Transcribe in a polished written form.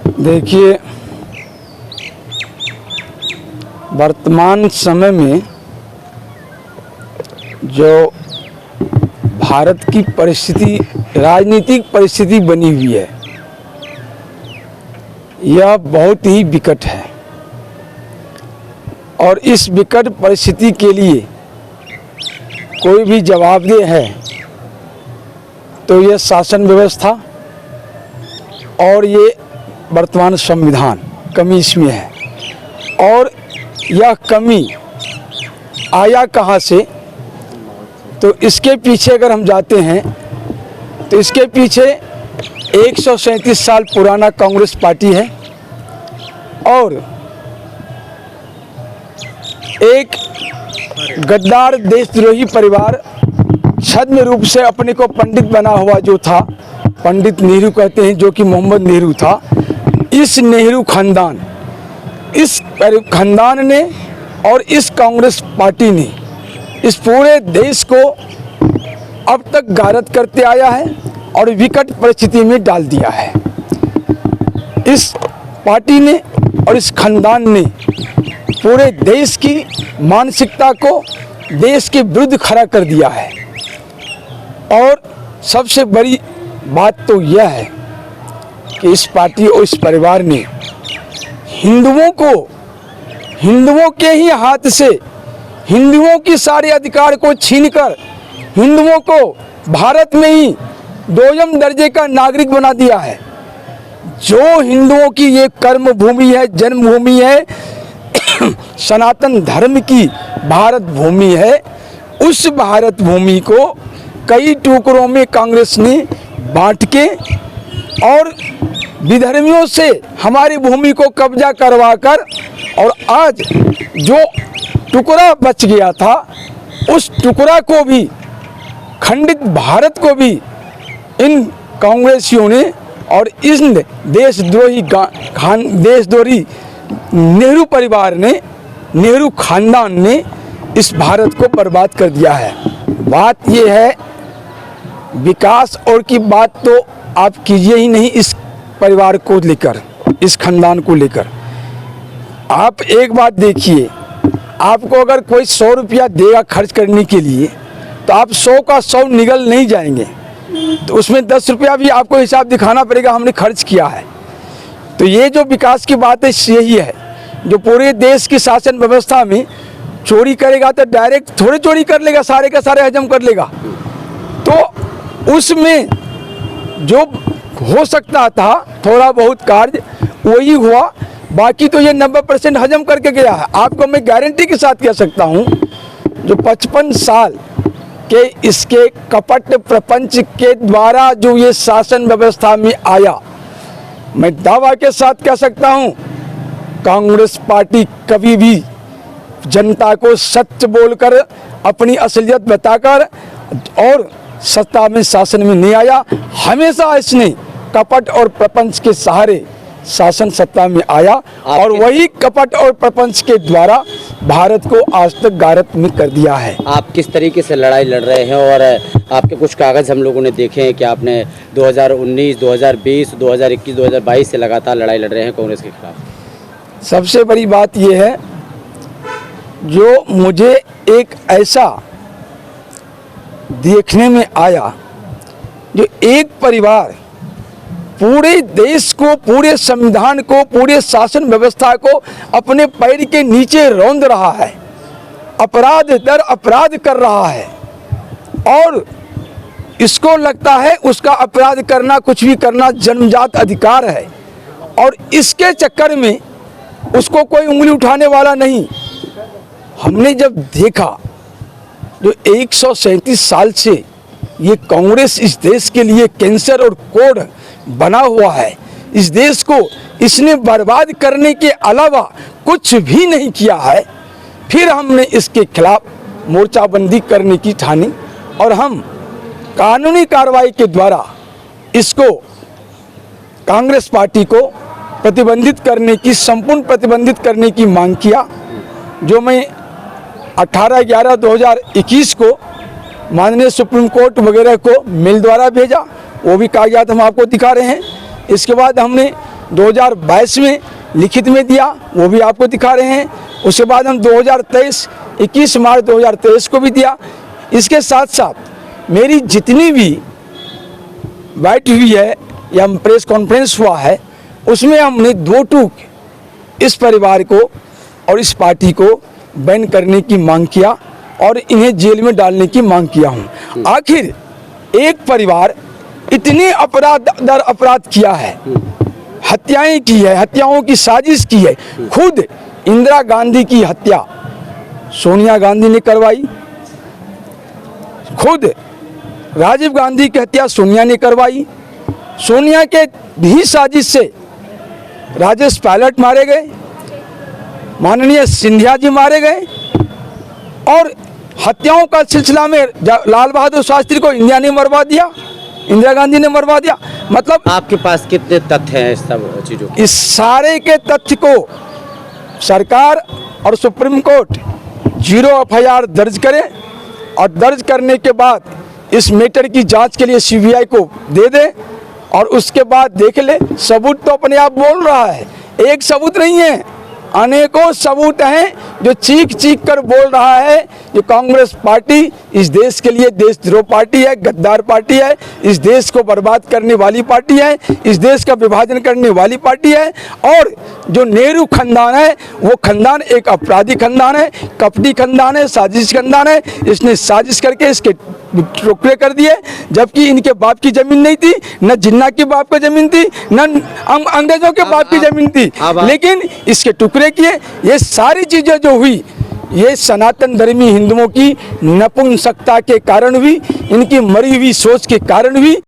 देखिए, वर्तमान समय में जो भारत की परिस्थिति, राजनीतिक परिस्थिति बनी हुई है, यह बहुत ही विकट है। और इस विकट परिस्थिति के लिए कोई भी जवाबदेह है तो यह शासन व्यवस्था और ये वर्तमान संविधान कमी इसमें है। और यह कमी आया कहाँ से, तो इसके पीछे अगर हम जाते हैं तो इसके पीछे 137 साल पुराना कांग्रेस पार्टी है और एक गद्दार देशद्रोही परिवार छद्म रूप से अपने को पंडित बना हुआ जो था, पंडित नेहरू कहते हैं, जो कि मोहम्मद नेहरू था। इस नेहरू खानदान, इस खानदान ने और इस कांग्रेस पार्टी ने इस पूरे देश को अब तक गारद करते आया है और विकट परिस्थिति में डाल दिया है। इस पार्टी ने और इस खानदान ने पूरे देश की मानसिकता को देश के विरुद्ध खड़ा कर दिया है। और सबसे बड़ी बात तो यह है कि इस पार्टी और इस परिवार ने हिंदुओं के ही हाथ से हिंदुओं की सारे अधिकार को छीनकर हिंदुओं को भारत में ही दोयम दर्जे का नागरिक बना दिया है। जो हिंदुओं की ये कर्म भूमि है, जन्मभूमि है, सनातन धर्म की भारत भूमि है, उस भारत भूमि को कई टुकड़ों में कांग्रेस ने बांट के और विधर्मियों से हमारी भूमि को कब्जा करवाकर, और आज जो टुकड़ा बच गया था उस टुकड़ा को भी, खंडित भारत को भी इन कांग्रेसियों ने और इन देशद्रोही नेहरू परिवार ने, नेहरू खानदान ने इस भारत को बर्बाद कर दिया है। बात यह है, विकास और की बात तो आप कीजिए ही नहीं इस परिवार को लेकर, इस खानदान को लेकर। आप एक बात देखिए, आपको अगर कोई 100 रुपया देगा खर्च करने के लिए तो आप 100 का 100 निगल नहीं जाएंगे, तो उसमें 10 रुपया भी आपको हिसाब दिखाना पड़ेगा हमने खर्च किया है। तो ये जो विकास की बात है यही है। जो पूरे देश की शासन व्यवस्था में चोरी करेगा तो डायरेक्ट थोड़े चोरी कर लेगा, सारे का सारे हजम कर लेगा। तो उसमें जो हो सकता था थोड़ा बहुत कार्य वही हुआ, बाकी तो ये 90% हजम करके गया है। आपको मैं गारंटी के साथ कह सकता हूँ, जो 55 साल के इसके कपट प्रपंच के द्वारा जो ये शासन व्यवस्था में आया, मैं दावा के साथ कह सकता हूँ कांग्रेस पार्टी कभी भी जनता को सत्य बोलकर, अपनी असलियत बताकर और सत्ता में शासन में नहीं आया। हमेशा इसने कपट और प्रपंच के सहारे शासन सत्ता में आया और वही कपट और प्रपंच के द्वारा भारत को आज तक गारद में कर दिया है। आप किस तरीके से लड़ाई लड़ रहे हैं और आपके कुछ कागज हम लोगों ने देखे हैं कि आपने 2019, 2020, 2021, 2022 से लगातार लड़ाई लड़ रहे हैं कांग्रेस के खिलाफ। सबसे बड़ी बात यह है, जो मुझे एक ऐसा देखने में आया, जो एक परिवार पूरे देश को, पूरे संविधान को, पूरे शासन व्यवस्था को अपने पैर के नीचे रौंद रहा है, अपराध दर अपराध कर रहा है और इसको लगता है उसका अपराध करना, कुछ भी करना जन्मजात अधिकार है और इसके चक्कर में उसको कोई उंगली उठाने वाला नहीं। हमने जब देखा जो 137 साल से ये कांग्रेस इस देश के लिए कैंसर और कोढ़ बना हुआ है, इस देश को इसने बर्बाद करने के अलावा कुछ भी नहीं किया है, फिर हमने इसके खिलाफ मोर्चाबंदी करने की ठानी और हम कानूनी कार्रवाई के द्वारा इसको, कांग्रेस पार्टी को प्रतिबंधित करने की, संपूर्ण प्रतिबंधित करने की मांग किया। जो मैं 18/11/2021 को माननीय सुप्रीम कोर्ट वगैरह को मेल द्वारा भेजा, वो भी कागजात हम आपको दिखा रहे हैं। इसके बाद हमने 2022 में लिखित में दिया, वो भी आपको दिखा रहे हैं। उसके बाद हम 21 मार्च 2023 को भी दिया। इसके साथ साथ मेरी जितनी भी बाइट हुई है या प्रेस कॉन्फ्रेंस हुआ है, उसमें हमने 2 टूक इस परिवार को और इस पार्टी को बैन करने की मांग किया और इन्हें जेल में डालने की मांग किया हूँ। आखिर एक परिवार इतने अपराध दर अपराध किया है, हत्याएं की है, हत्याओं की साजिश की है। खुद इंदिरा गांधी की हत्या सोनिया गांधी ने करवाई, खुद राजीव गांधी की हत्या सोनिया ने करवाई। सोनिया के भी साजिश से राजेश पायलट मारे गए, माननीय सिंधिया जी मारे गए और हत्याओं का सिलसिला में लाल बहादुर शास्त्री को इंडिया ने मरवा दिया, इंदिरा गांधी ने मरवा दिया। मतलब आपके पास कितने तथ्य हैं इस सब चीज़ों के? इस सारे के तथ्य को सरकार और सुप्रीम कोर्ट 0 FIR दर्ज करे और दर्ज करने के बाद इस मैटर की जांच के लिए CBI को दे दे और उसके बाद देख ले। सबूत तो अपने आप बोल रहा है, एक सबूत नहीं है, अनेकों सबूत हैं जो चीख चीख कर बोल रहा है। जो कांग्रेस पार्टी इस देश के लिए देशद्रोह पार्टी है, गद्दार पार्टी है, इस देश को बर्बाद करने वाली पार्टी है, इस देश का विभाजन करने वाली पार्टी है। और जो नेहरू खानदान है वो खानदान एक अपराधी खानदान है, कपटी खानदान है, साजिश खानदान है। इसने साजिश करके इसके टुकड़े कर दिए, जबकि इनके बाप की जमीन नहीं थी, न जिन्ना के बाप की जमीन थी, न अंग्रेजों के बाप की जमीन थी, लेकिन इसके टुकड़े किए। ये सारी चीजें जो हुई ये सनातन धर्मी हिंदुओं की नपुंसकता के कारण हुई, इनकी मरी हुई सोच के कारण हुई।